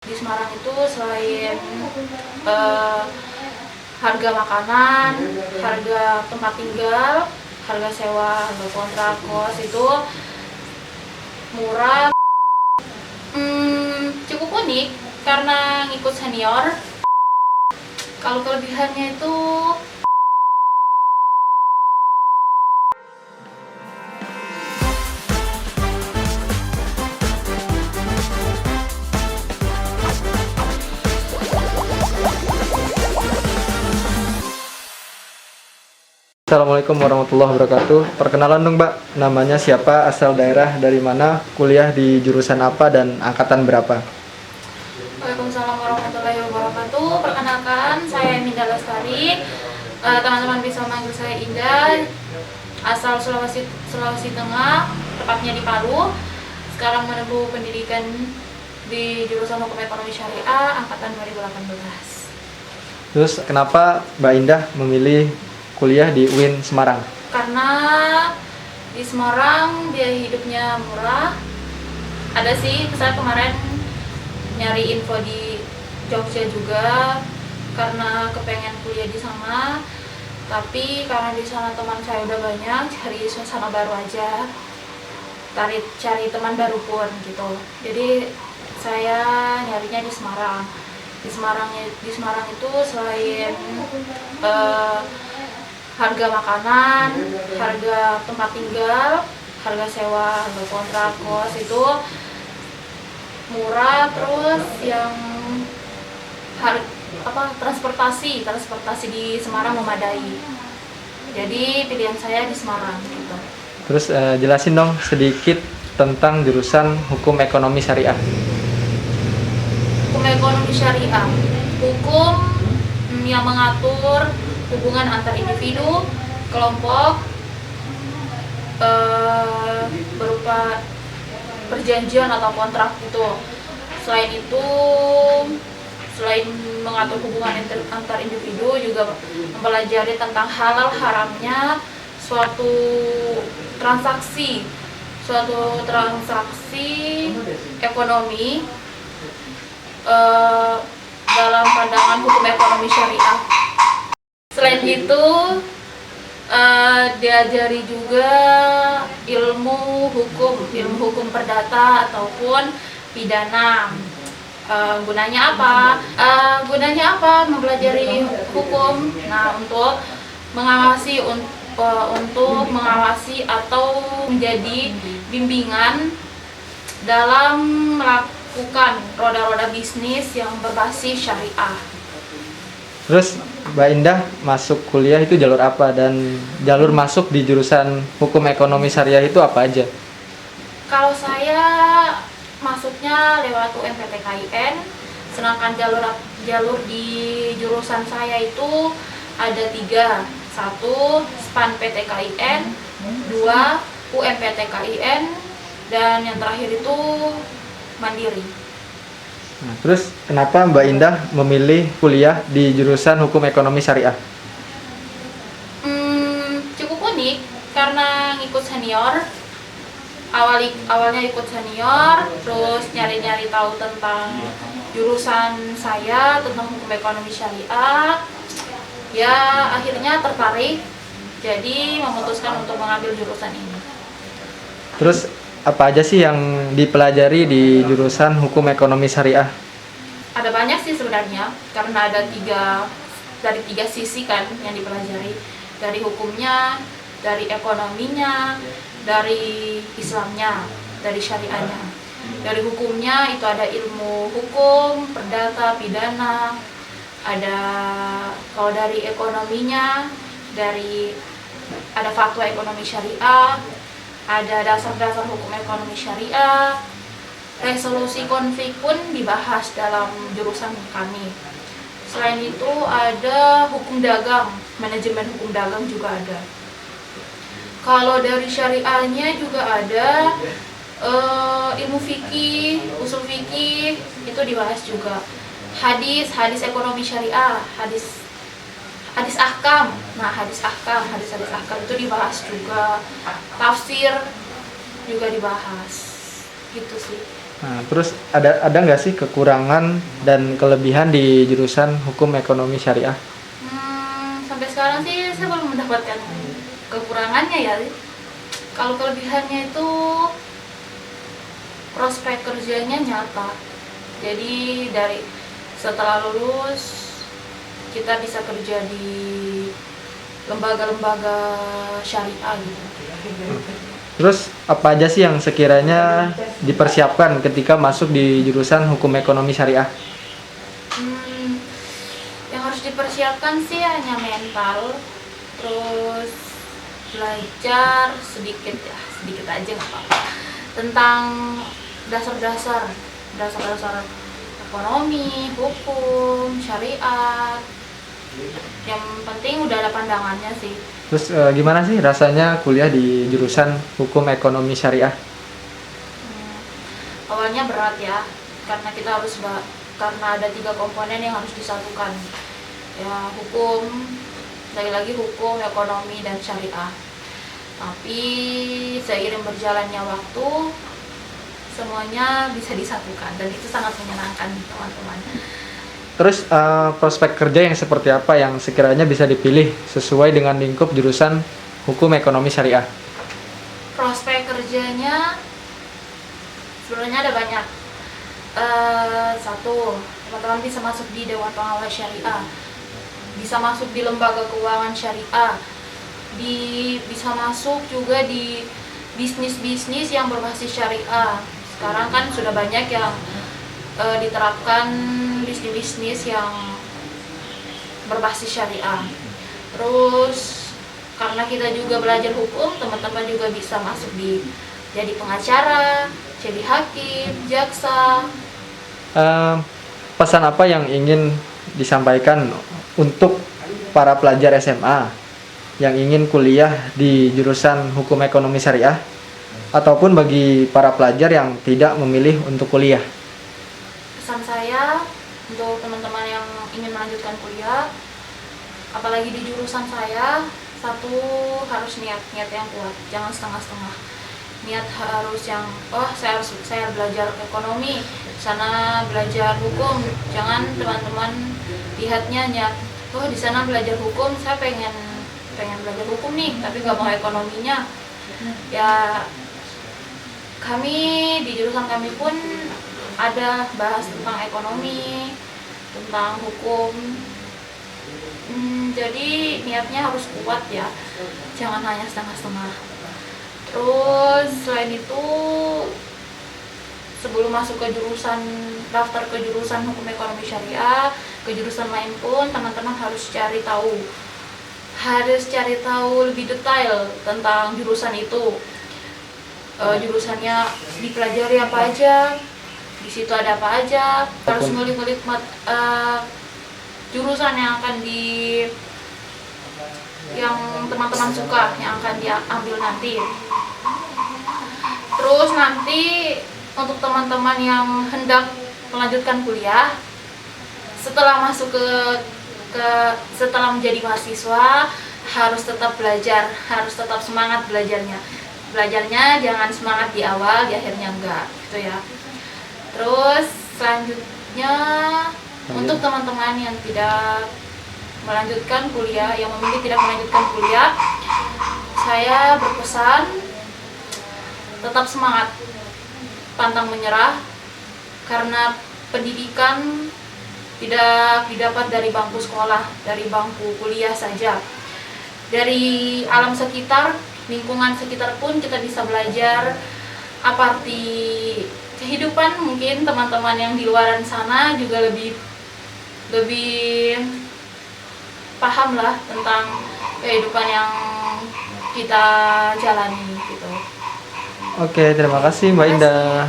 Di Semarang itu selain harga makanan, harga tempat tinggal, harga sewa, harga kontrak kos itu murah. Cukup unik karena ngikut senior. Kalau kelebihannya itu Assalamualaikum warahmatullahi wabarakatuh. Perkenalan dong Mbak, namanya siapa, asal daerah dari mana, kuliah di jurusan apa, dan angkatan berapa? Waalaikumsalam warahmatullahi wabarakatuh. Perkenalkan, saya Minda Lestari. Teman-teman bisa manggil saya Indah. Asal Sulawesi Tengah, tepatnya di Palu. Sekarang menempuh pendidikan di jurusan Hukum Ekonomi Syariah angkatan 2018. Terus kenapa Mbak Indah memilih kuliah di UIN Semarang? Karena di Semarang biaya hidupnya murah. Ada sih, saya kemarin nyari info di Jogja juga karena kepengen kuliah di sana, tapi karena di sana teman saya udah banyak, cari suasana baru aja, cari teman baru pun gitu. Jadi saya nyarinya di Semarang. Di Semarang itu selain harga makanan, harga tempat tinggal, harga sewa, harga kontrak kos itu murah, terus yang transportasi di Semarang memadai. Jadi pilihan saya di Semarang gitu. Terus jelasin dong sedikit tentang jurusan Hukum Ekonomi Syariah. Hukum Ekonomi Syariah, hukum yang mengatur hubungan antar individu, kelompok, berupa perjanjian atau kontrak gitu. Selain mengatur hubungan antar individu, juga mempelajari tentang halal haramnya suatu transaksi ekonomi dalam pandangan hukum ekonomi syariah. Selain itu diajari juga ilmu hukum perdata ataupun pidana. Gunanya apa? Mempelajari hukum. Nah, untuk mengawasi atau menjadi bimbingan dalam melakukan roda-roda bisnis yang berbasis syariah. Terus Mbak Indah masuk kuliah itu jalur apa, dan jalur masuk di jurusan Hukum Ekonomi Syariah itu apa aja? Kalau saya masuknya lewat UMPTKIN, sedangkan jalur di jurusan saya itu ada 3. 1. SPAN PTKIN, 2. UMPTKIN, dan yang terakhir itu Mandiri. Nah, terus kenapa Mbak Indah memilih kuliah di jurusan Hukum Ekonomi Syariah? Cukup unik karena ngikut senior. Awalnya ikut senior, terus nyari-nyari tahu tentang jurusan saya, tentang Hukum Ekonomi Syariah. Ya, akhirnya tertarik, jadi memutuskan untuk mengambil jurusan ini. Terus apa aja sih yang dipelajari di jurusan Hukum Ekonomi Syariah? Ada banyak sih sebenarnya, karena ada dari tiga sisi kan yang dipelajari. Dari hukumnya, dari ekonominya, dari Islamnya, dari syariahnya. Dari hukumnya itu ada ilmu hukum, perdata, pidana. Kalau dari ekonominya, ada fatwa ekonomi syariah, ada dasar-dasar hukum ekonomi syariah, resolusi konflik pun dibahas dalam jurusan kami. Selain itu ada hukum dagang, manajemen hukum dagang juga ada. Kalau dari syariahnya juga ada ilmu fikih, usul fikih itu dibahas juga. Hadis ekonomi syariah, hadis ahkam. Nah, hadis ahkam itu dibahas juga. Tafsir juga dibahas. Gitu sih. Nah, terus ada nggak sih kekurangan dan kelebihan di jurusan hukum ekonomi syariah? Sampai sekarang sih saya belum mendapatkan kekurangannya ya. Kalau kelebihannya itu prospek kerjanya nyata. Jadi dari setelah lulus kita bisa kerja di lembaga-lembaga syariah gitu. Terus apa aja sih yang sekiranya dipersiapkan ketika masuk di jurusan hukum ekonomi syariah? Yang harus dipersiapkan sih hanya mental, terus belajar sedikit ya, sedikit aja nggak apa-apa, tentang dasar-dasar ekonomi, hukum, syariat. Yang penting udah ada pandangannya sih. Terus gimana sih rasanya kuliah di jurusan hukum ekonomi syariah? Awalnya berat ya, karena kita harus karena ada 3 komponen yang harus disatukan. Ya, hukum, lagi-lagi hukum, ekonomi, dan syariah. Tapi seiring berjalannya waktu, semuanya bisa disatukan dan itu sangat menyenangkan teman-teman. Terus prospek kerja yang seperti apa yang sekiranya bisa dipilih sesuai dengan lingkup jurusan hukum ekonomi syariah? Prospek kerjanya sebenarnya ada banyak. Satu, teman-teman bisa masuk di Dewan Pengawas Syariah, bisa masuk di lembaga keuangan syariah, bisa masuk juga di bisnis-bisnis yang berbasis syariah. Sekarang kan sudah banyak yang diterapkan bisnis-bisnis yang berbasis syariah. Terus karena kita juga belajar hukum, teman-teman juga bisa masuk di jadi pengacara, jadi hakim, jaksa. Pesan apa yang ingin disampaikan untuk para pelajar SMA yang ingin kuliah di jurusan hukum ekonomi syariah ataupun bagi para pelajar yang tidak memilih untuk kuliah? Pesan saya untuk teman-teman yang ingin melanjutkan kuliah, apalagi di jurusan saya, satu harus niat yang kuat, jangan setengah-setengah. Niat harus yang saya belajar ekonomi, sana belajar hukum. Jangan teman-teman lihatnya niat, di sana belajar hukum, saya pengen belajar hukum nih, tapi nggak mau ekonominya. Ya, kami di jurusan kami pun ada bahas tentang ekonomi, tentang hukum. Jadi niatnya harus kuat ya, jangan hanya setengah-setengah. Terus selain itu, sebelum masuk ke daftar ke jurusan hukum ekonomi syariah, ke jurusan lain pun teman-teman harus cari tahu lebih detail tentang jurusan itu. Jurusannya dipelajari apa aja, di situ ada apa aja, harus ngulik-ngulik jurusan yang teman-teman suka, yang akan diambil nanti. Terus nanti untuk teman-teman yang hendak melanjutkan kuliah, setelah masuk setelah menjadi mahasiswa, harus tetap belajar, harus tetap semangat belajarnya jangan semangat di awal, di akhirnya enggak gitu ya. Terus selanjutnya untuk teman-teman yang tidak melanjutkan kuliah, yang memilih tidak melanjutkan kuliah, saya berpesan tetap semangat, pantang menyerah, karena pendidikan tidak didapat dari bangku sekolah, dari bangku kuliah saja. Dari alam sekitar, lingkungan sekitar pun kita bisa belajar apa arti kehidupan. Mungkin teman-teman yang di luaran sana juga lebih paham lah tentang kehidupan yang kita jalani gitu. Oke, terima kasih Mbak Indah.